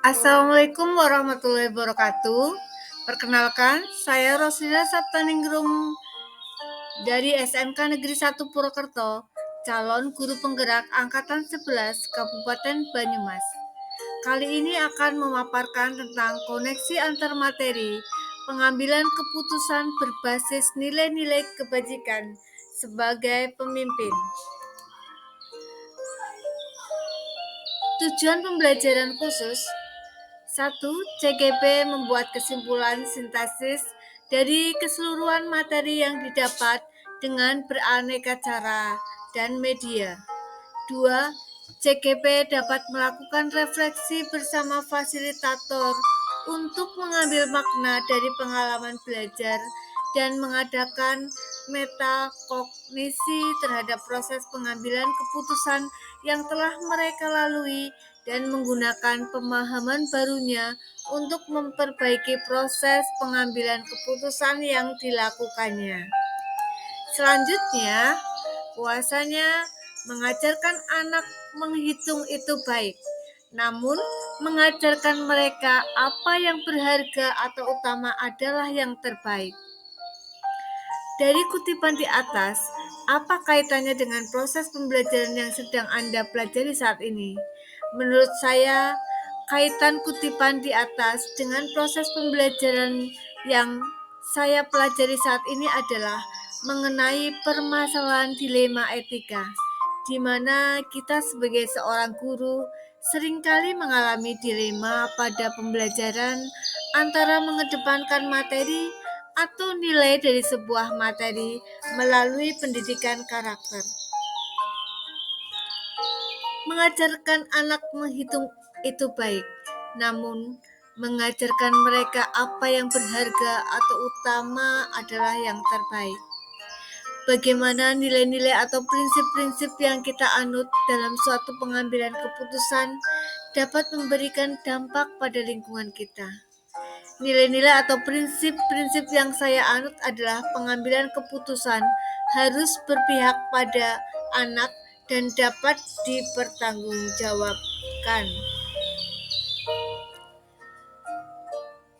Assalamualaikum warahmatullahi wabarakatuh. Perkenalkan, saya Roslina Saptaningrum dari SMK Negeri 1 Purwokerto, calon guru penggerak Angkatan 11 Kabupaten Banyumas. Kali ini akan memaparkan tentang koneksi antar materi, pengambilan keputusan berbasis nilai-nilai kebajikan sebagai pemimpin. Tujuan pembelajaran khusus 1. CGP membuat kesimpulan sintesis dari keseluruhan materi yang didapat dengan beraneka cara dan media. 2. CGP dapat melakukan refleksi bersama fasilitator untuk mengambil makna dari pengalaman belajar dan mengadakan metakognisi terhadap proses pengambilan keputusan yang telah mereka lalui dan menggunakan pemahaman barunya untuk memperbaiki proses pengambilan keputusan yang dilakukannya. Selanjutnya, puasanya mengajarkan anak menghitung itu baik, namun mengajarkan mereka apa yang berharga atau utama adalah yang terbaik. Dari kutipan di atas, apa kaitannya dengan proses pembelajaran yang sedang Anda pelajari saat ini? Menurut saya, kaitan kutipan di atas dengan proses pembelajaran yang saya pelajari saat ini adalah mengenai permasalahan dilema etika, di mana kita sebagai seorang guru seringkali mengalami dilema pada pembelajaran antara mengedepankan materi atau nilai dari sebuah materi melalui pendidikan karakter. Mengajarkan anak menghitung itu baik, namun mengajarkan mereka apa yang berharga atau utama adalah yang terbaik. Bagaimana nilai-nilai atau prinsip-prinsip yang kita anut dalam suatu pengambilan keputusan dapat memberikan dampak pada lingkungan kita. Nilai-nilai atau prinsip-prinsip yang saya anut adalah pengambilan keputusan harus berpihak pada anak dan dapat dipertanggungjawabkan.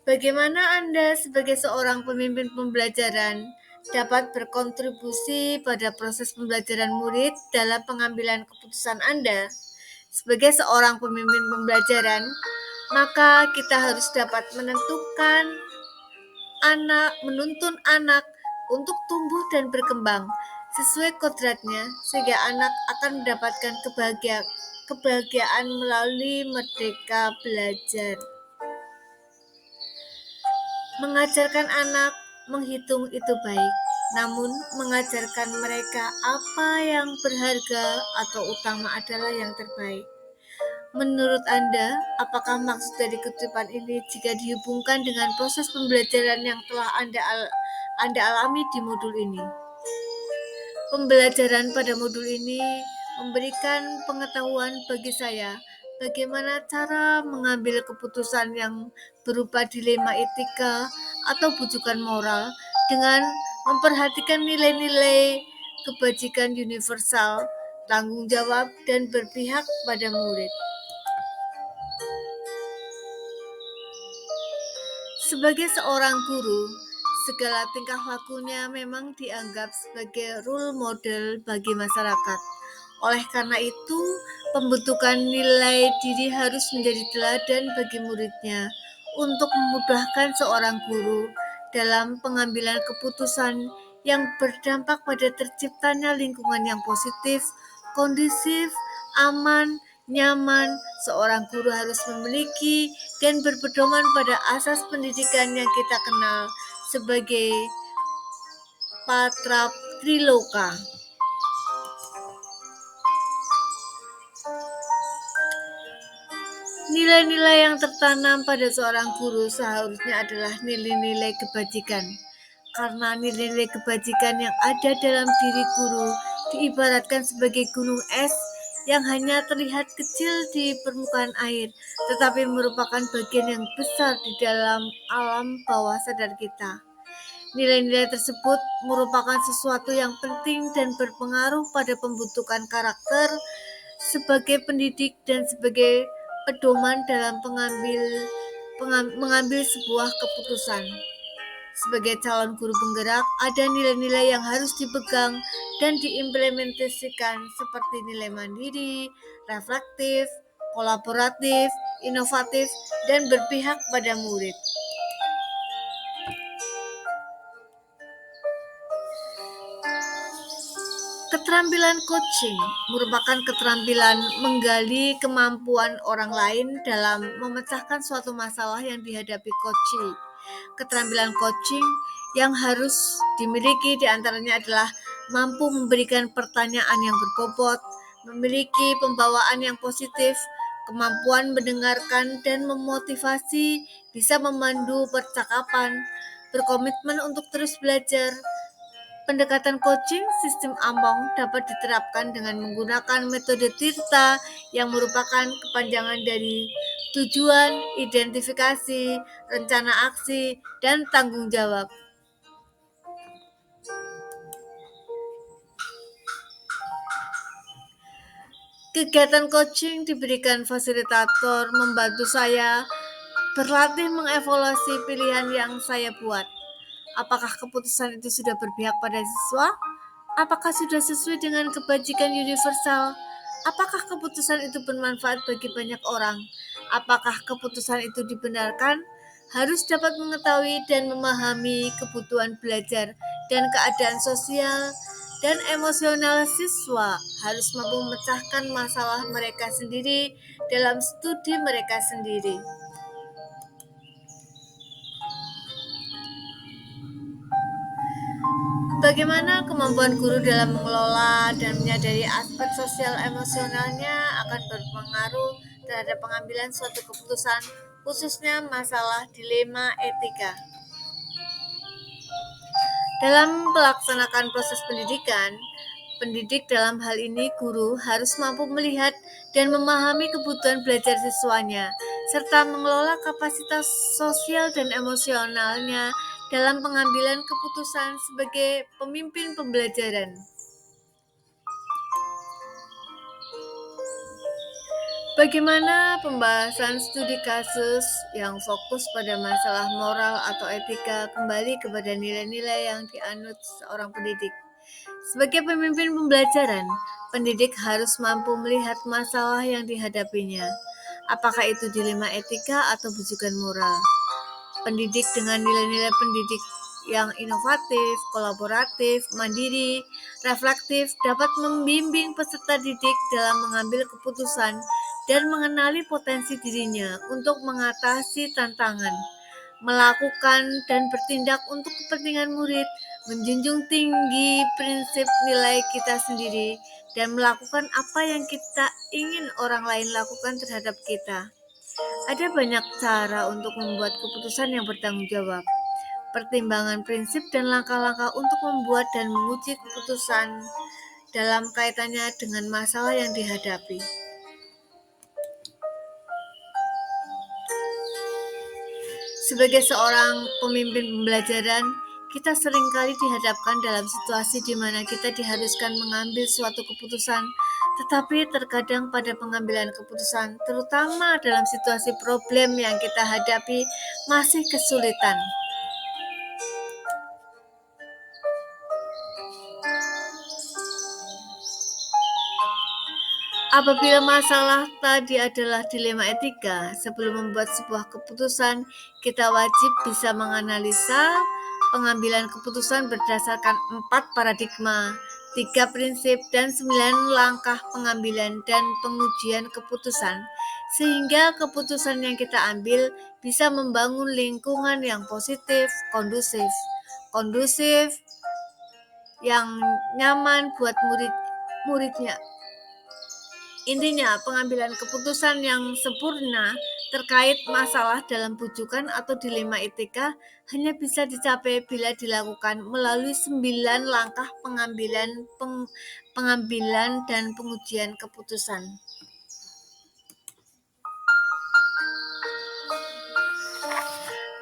Bagaimana Anda sebagai seorang pemimpin pembelajaran dapat berkontribusi pada proses pembelajaran murid dalam pengambilan keputusan Anda? Sebagai seorang pemimpin pembelajaran, maka kita harus dapat menuntun anak untuk tumbuh dan berkembang sesuai kodratnya, sehingga anak akan mendapatkan kebahagiaan melalui merdeka belajar. Mengajarkan anak menghitung itu baik, namun mengajarkan mereka apa yang berharga atau utama adalah yang terbaik. Menurut Anda, apakah maksud dari kutipan ini jika dihubungkan dengan proses pembelajaran yang telah Anda alami di modul ini? Pembelajaran pada modul ini memberikan pengetahuan bagi saya bagaimana cara mengambil keputusan yang berupa dilema etika atau bujukan moral dengan memperhatikan nilai-nilai kebajikan universal, tanggung jawab, dan berpihak pada murid. Sebagai seorang guru, segala tingkah lakunya memang dianggap sebagai role model bagi masyarakat. Oleh karena itu, pembentukan nilai diri harus menjadi teladan bagi muridnya untuk memudahkan seorang guru dalam pengambilan keputusan yang berdampak pada terciptanya lingkungan yang positif, kondusif, aman, nyaman. Seorang guru harus memiliki dan berpedoman pada asas pendidikan yang kita kenal sebagai Patra Triloka. Nilai-nilai yang tertanam pada seorang guru seharusnya adalah nilai-nilai kebajikan. Karena nilai-nilai kebajikan yang ada dalam diri guru diibaratkan sebagai gunung es yang hanya terlihat kecil di permukaan air, tetapi merupakan bagian yang besar di dalam alam bawah sadar kita. Nilai-nilai tersebut merupakan sesuatu yang penting dan berpengaruh pada pembentukan karakter sebagai pendidik dan sebagai pedoman dalam mengambil sebuah keputusan. Sebagai calon guru penggerak, ada nilai-nilai yang harus dipegang dan diimplementasikan seperti nilai mandiri, reflektif, kolaboratif, inovatif, dan berpihak pada murid. Keterampilan coaching merupakan keterampilan menggali kemampuan orang lain dalam memecahkan suatu masalah yang dihadapi coachee. Keterampilan coaching yang harus dimiliki diantaranya adalah mampu memberikan pertanyaan yang berbobot, memiliki pembawaan yang positif, kemampuan mendengarkan dan memotivasi, bisa memandu percakapan, berkomitmen untuk terus belajar. Pendekatan coaching sistem Among dapat diterapkan dengan menggunakan metode TIRTA yang merupakan kepanjangan dari tujuan, identifikasi, rencana aksi, dan tanggung jawab. Kegiatan coaching diberikan fasilitator membantu saya berlatih mengevaluasi pilihan yang saya buat. Apakah keputusan itu sudah berpihak pada siswa? Apakah sudah sesuai dengan kebajikan universal? Apakah keputusan itu bermanfaat bagi banyak orang? Apakah keputusan itu dibenarkan? Harus dapat mengetahui dan memahami kebutuhan belajar dan keadaan sosial dan emosional siswa. Harus mampu memecahkan masalah mereka sendiri dalam studi mereka sendiri. Bagaimana kemampuan guru dalam mengelola dan menyadari aspek sosial emosionalnya akan berpengaruh terhadap pengambilan suatu keputusan, khususnya masalah dilema etika. Dalam melaksanakan proses pendidikan, pendidik dalam hal ini guru harus mampu melihat dan memahami kebutuhan belajar siswanya, serta mengelola kapasitas sosial dan emosionalnya dalam pengambilan keputusan sebagai pemimpin pembelajaran. Bagaimana pembahasan studi kasus yang fokus pada masalah moral atau etika kembali kepada nilai-nilai yang dianut seorang pendidik. Sebagai pemimpin pembelajaran, pendidik harus mampu melihat masalah yang dihadapinya. Apakah itu dilema etika atau bujukan moral? Pendidik dengan nilai-nilai pendidik yang inovatif, kolaboratif, mandiri, reflektif dapat membimbing peserta didik dalam mengambil keputusan dan mengenali potensi dirinya untuk mengatasi tantangan, melakukan dan bertindak untuk kepentingan murid, menjunjung tinggi prinsip nilai kita sendiri, dan melakukan apa yang kita ingin orang lain lakukan terhadap kita. Ada banyak cara untuk membuat keputusan yang bertanggung jawab. Pertimbangan prinsip dan langkah-langkah untuk membuat dan menguji keputusan dalam kaitannya dengan masalah yang dihadapi. Sebagai seorang pemimpin pembelajaran, kita seringkali dihadapkan dalam situasi di mana kita diharuskan mengambil suatu keputusan, tetapi terkadang pada pengambilan keputusan, terutama dalam situasi problem yang kita hadapi, masih kesulitan. Apabila masalah tadi adalah dilema etika, sebelum membuat sebuah keputusan, kita wajib bisa menganalisa pengambilan keputusan berdasarkan 4 paradigma, 3 prinsip, dan 9 langkah pengambilan dan pengujian keputusan, sehingga keputusan yang kita ambil bisa membangun lingkungan yang positif, kondusif, yang nyaman buat muridnya. Intinya, pengambilan keputusan yang sempurna terkait masalah dalam bujukan atau dilema etika hanya bisa dicapai bila dilakukan melalui 9 langkah pengambilan dan pengujian keputusan.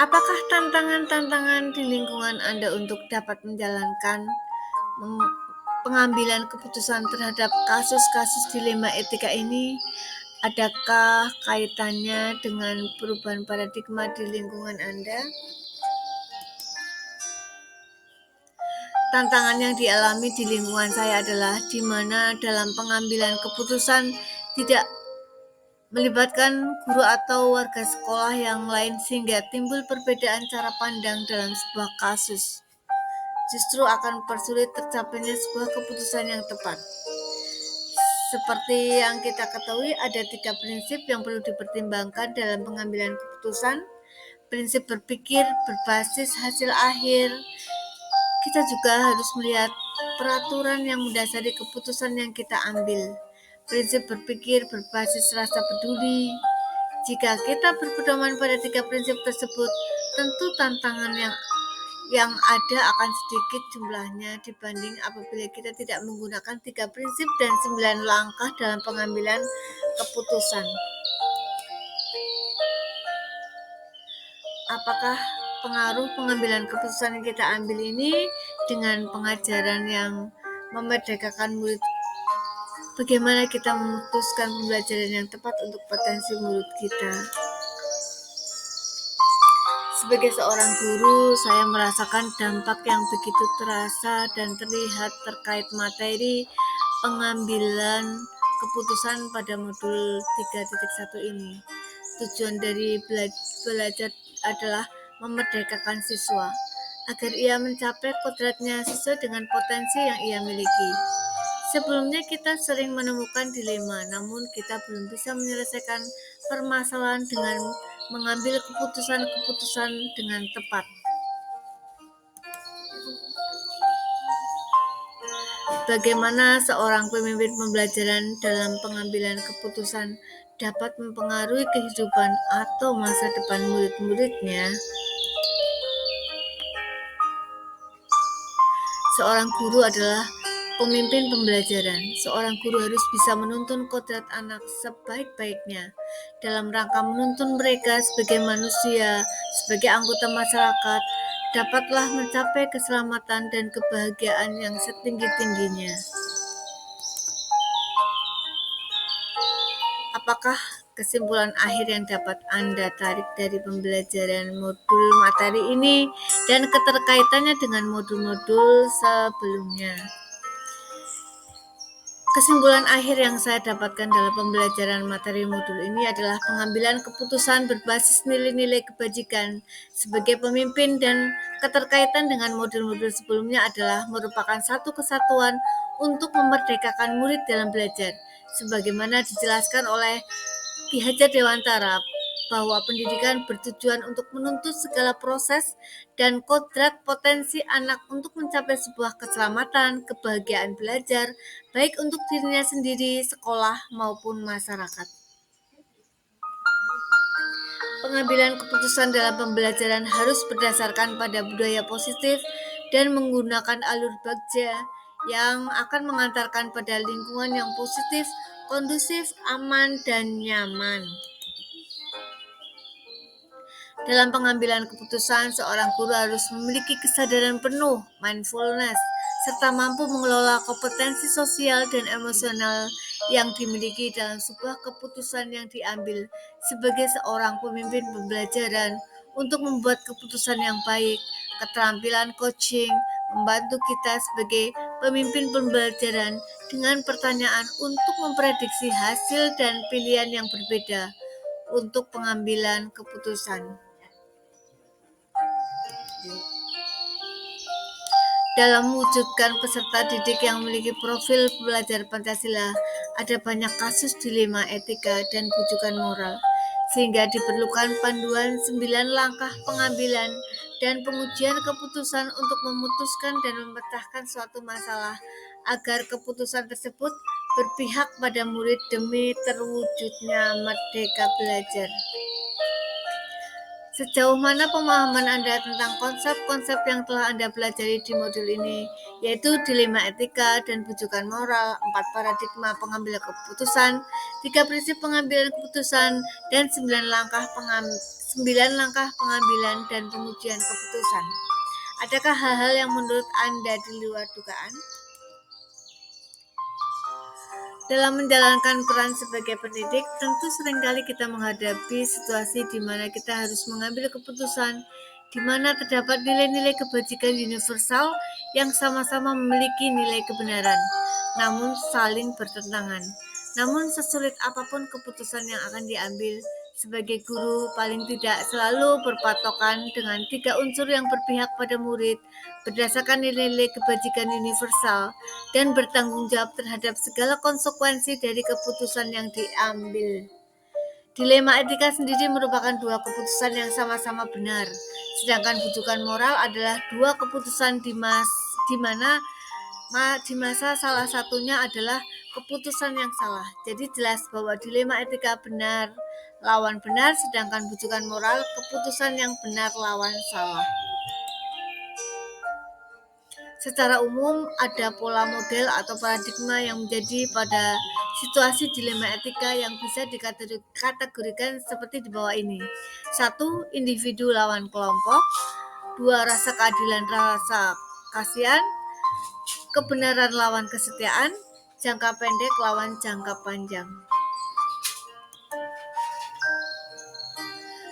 Apakah tantangan-tantangan di lingkungan Anda untuk dapat menjalankan pengambilan keputusan terhadap kasus-kasus dilema etika ini? Adakah kaitannya dengan perubahan paradigma di lingkungan Anda? Tantangan yang dialami di lingkungan saya adalah di mana dalam pengambilan keputusan tidak melibatkan guru atau warga sekolah yang lain sehingga timbul perbedaan cara pandang dalam sebuah kasus. Justru akan mempersulit tercapainya sebuah keputusan yang tepat. Seperti yang kita ketahui, ada 3 prinsip yang perlu dipertimbangkan dalam pengambilan keputusan. Prinsip berpikir berbasis hasil akhir. Kita juga harus melihat peraturan yang mendasari keputusan yang kita ambil. Prinsip berpikir berbasis rasa peduli. Jika kita berpedoman pada 3 prinsip tersebut, tentu tantangan yang ada akan sedikit jumlahnya dibanding apabila kita tidak menggunakan 3 prinsip dan 9 langkah dalam pengambilan keputusan. Apakah pengaruh pengambilan keputusan yang kita ambil ini dengan pengajaran yang memerdekakan murid? Bagaimana kita memutuskan pembelajaran yang tepat untuk potensi murid kita? Sebagai seorang guru, saya merasakan dampak yang begitu terasa dan terlihat terkait materi pengambilan keputusan pada modul 3.1 ini. Tujuan dari belajar adalah memerdekakan siswa agar ia mencapai kodratnya sesuai dengan potensi yang ia miliki. Sebelumnya kita sering menemukan dilema, namun kita belum bisa menyelesaikan permasalahan dengan mengambil keputusan-keputusan dengan tepat. Bagaimana seorang pemimpin pembelajaran dalam pengambilan keputusan dapat mempengaruhi kehidupan atau masa depan murid-muridnya? Seorang guru adalah pemimpin pembelajaran. Seorang guru harus bisa menuntun kodrat anak sebaik-baiknya dalam rangka menuntun mereka sebagai manusia, sebagai anggota masyarakat, dapatlah mencapai keselamatan dan kebahagiaan yang setinggi-tingginya. Apakah kesimpulan akhir yang dapat Anda tarik dari pembelajaran modul materi ini dan keterkaitannya dengan modul-modul sebelumnya? Kesimpulan akhir yang saya dapatkan dalam pembelajaran materi modul ini adalah pengambilan keputusan berbasis nilai-nilai kebajikan sebagai pemimpin dan keterkaitan dengan modul-modul sebelumnya adalah merupakan satu kesatuan untuk memerdekakan murid dalam belajar. Sebagaimana dijelaskan oleh Ki Hajar Dewantara, bahwa pendidikan bertujuan untuk menuntut segala proses dan kodrat potensi anak untuk mencapai sebuah keselamatan, kebahagiaan belajar, baik untuk dirinya sendiri, sekolah, maupun masyarakat. Pengambilan keputusan dalam pembelajaran harus berdasarkan pada budaya positif dan menggunakan alur bagja yang akan mengantarkan pada lingkungan yang positif, kondusif, aman, dan nyaman. Dalam pengambilan keputusan, seorang guru harus memiliki kesadaran penuh, mindfulness, serta mampu mengelola kompetensi sosial dan emosional yang dimiliki dalam sebuah keputusan yang diambil sebagai seorang pemimpin pembelajaran untuk membuat keputusan yang baik. Keterampilan coaching membantu kita sebagai pemimpin pembelajaran dengan pertanyaan untuk memprediksi hasil dan pilihan yang berbeda untuk pengambilan keputusan. Dalam mewujudkan peserta didik yang memiliki profil pelajar Pancasila, ada banyak kasus dilema etika dan bujukan moral, sehingga diperlukan panduan 9 langkah pengambilan dan pengujian keputusan untuk memutuskan dan memecahkan suatu masalah, agar keputusan tersebut berpihak pada murid demi terwujudnya merdeka belajar. Sejauh mana pemahaman Anda tentang konsep-konsep yang telah Anda pelajari di modul ini, yaitu dilema etika dan bujukan moral, 4 paradigma pengambilan keputusan, 3 prinsip pengambilan keputusan, dan 9 langkah pengambilan dan pengujian keputusan. Adakah hal-hal yang menurut Anda di luar dugaan? Dalam menjalankan peran sebagai pendidik, tentu seringkali kita menghadapi situasi di mana kita harus mengambil keputusan di mana terdapat nilai-nilai kebajikan universal yang sama-sama memiliki nilai kebenaran, namun saling bertentangan. Namun sesulit apapun keputusan yang akan diambil, sebagai guru paling tidak selalu berpatokan dengan 3 unsur yang berpihak pada murid berdasarkan nilai-nilai kebajikan universal dan bertanggung jawab terhadap segala konsekuensi dari keputusan yang diambil. Dilema etika sendiri merupakan 2 keputusan yang sama-sama benar, sedangkan bujukan moral adalah 2 keputusan di mana di masa salah satunya adalah keputusan yang salah. Jadi jelas bahwa dilema etika benar lawan benar, sedangkan bujukan moral keputusan yang benar lawan salah. Secara umum, ada pola model atau paradigma yang menjadi pada situasi dilema etika yang bisa dikategorikan seperti di bawah ini. 1. Individu lawan kelompok. 2. Rasa keadilan, rasa kasihan. Kebenaran lawan kesetiaan. Jangka pendek lawan jangka panjang.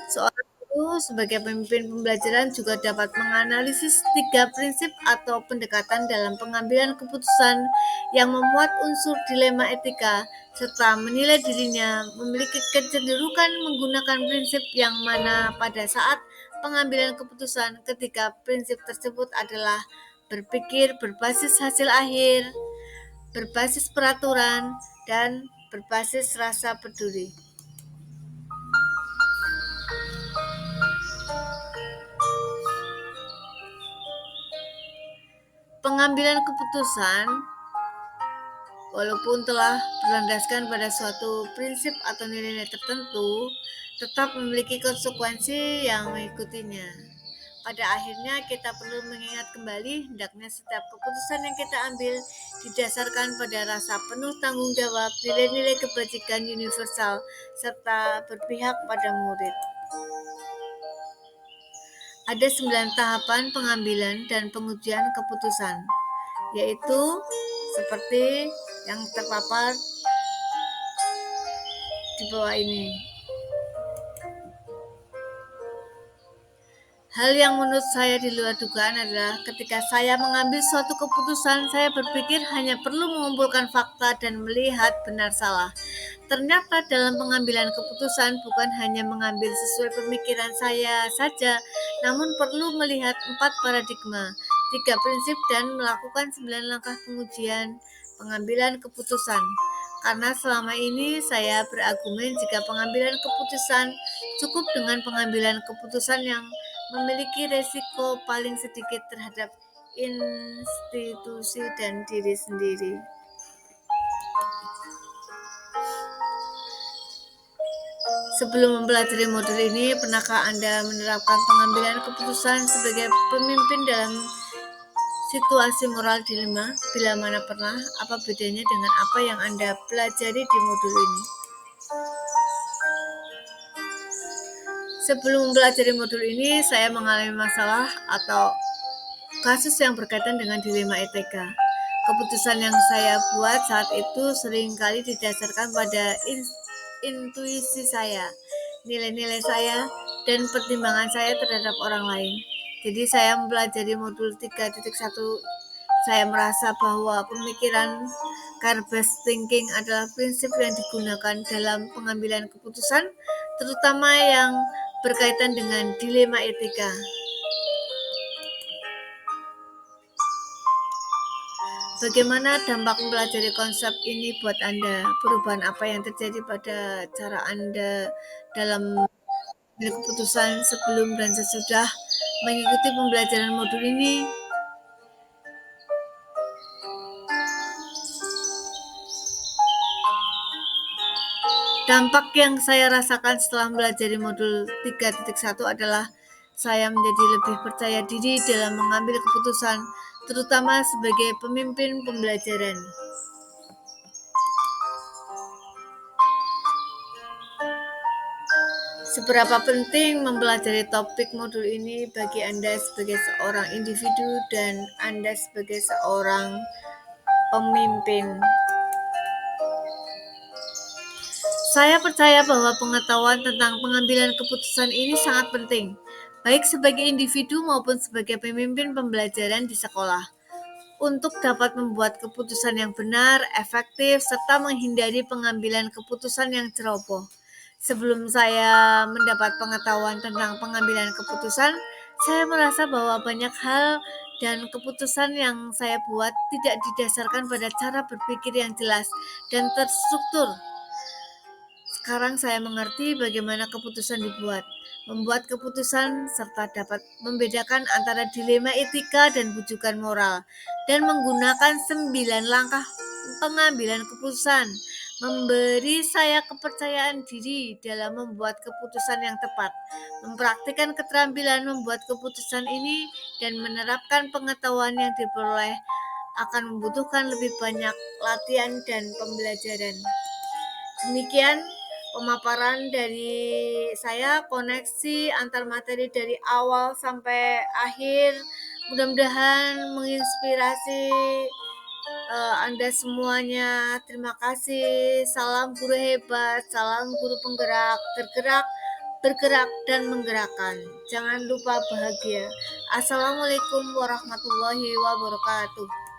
Seorang guru sebagai pemimpin pembelajaran juga dapat menganalisis 3 prinsip atau pendekatan dalam pengambilan keputusan yang memuat unsur dilema etika, serta menilai dirinya memiliki kecenderungan menggunakan prinsip yang mana pada saat pengambilan keputusan ketika prinsip tersebut adalah berpikir berbasis hasil akhir, berbasis peraturan, dan berbasis rasa peduli. Pengambilan keputusan, walaupun telah berlandaskan pada suatu prinsip atau nilai-nilai tertentu, tetap memiliki konsekuensi yang mengikutinya. Pada akhirnya kita perlu mengingat kembali hendaknya setiap keputusan yang kita ambil didasarkan pada rasa penuh tanggung jawab, nilai-nilai kebajikan universal, serta berpihak pada murid. Ada 9 tahapan pengambilan dan pengujian keputusan, yaitu seperti yang terpapar di bawah ini. Hal yang menurut saya di luar dugaan adalah ketika saya mengambil suatu keputusan, saya berpikir hanya perlu mengumpulkan fakta dan melihat benar salah. Ternyata dalam pengambilan keputusan bukan hanya mengambil sesuai pemikiran saya saja, namun perlu melihat 4 paradigma, 3 prinsip, dan melakukan 9 langkah pengujian pengambilan keputusan. Karena selama ini saya berargumen jika pengambilan keputusan cukup dengan pengambilan keputusan yang memiliki resiko paling sedikit terhadap institusi dan diri sendiri. Sebelum mempelajari modul ini, pernahkah Anda menerapkan pengambilan keputusan sebagai pemimpin dalam situasi moral dilema? Bila mana pernah, apa bedanya dengan apa yang Anda pelajari di modul ini? Sebelum mempelajari modul ini, saya mengalami masalah atau kasus yang berkaitan dengan dilema etika. Keputusan yang saya buat saat itu seringkali didasarkan pada intuisi saya, nilai-nilai saya, dan pertimbangan saya terhadap orang lain. Jadi saya mempelajari modul 3.1, saya merasa bahwa pemikiran car-based thinking adalah prinsip yang digunakan dalam pengambilan keputusan, terutama yang berkaitan dengan dilema etika. Bagaimana dampak mempelajari konsep ini buat Anda? Perubahan apa yang terjadi pada cara Anda dalam mengambil keputusan sebelum dan sesudah mengikuti pembelajaran modul ini? Dampak yang saya rasakan setelah mempelajari modul 3.1 adalah saya menjadi lebih percaya diri dalam mengambil keputusan, terutama sebagai pemimpin pembelajaran. Seberapa penting mempelajari topik modul ini bagi Anda sebagai seorang individu dan Anda sebagai seorang pemimpin? Saya percaya bahwa pengetahuan tentang pengambilan keputusan ini sangat penting, baik sebagai individu maupun sebagai pemimpin pembelajaran di sekolah, untuk dapat membuat keputusan yang benar, efektif, serta menghindari pengambilan keputusan yang ceroboh. Sebelum saya mendapat pengetahuan tentang pengambilan keputusan, saya merasa bahwa banyak hal dan keputusan yang saya buat tidak didasarkan pada cara berpikir yang jelas dan terstruktur. Sekarang saya mengerti bagaimana keputusan dibuat, membuat keputusan, serta dapat membedakan antara dilema etika dan bujukan moral, dan menggunakan 9 langkah pengambilan keputusan, memberi saya kepercayaan diri dalam membuat keputusan yang tepat, mempraktikkan keterampilan membuat keputusan ini, dan menerapkan pengetahuan yang diperoleh akan membutuhkan lebih banyak latihan dan pembelajaran. Demikian pemaparan dari saya, koneksi antar materi dari awal sampai akhir. Mudah-mudahan menginspirasi Anda semuanya. Terima kasih. Salam guru hebat, salam guru penggerak, tergerak, bergerak dan menggerakkan. Jangan lupa bahagia. Assalamualaikum warahmatullahi wabarakatuh.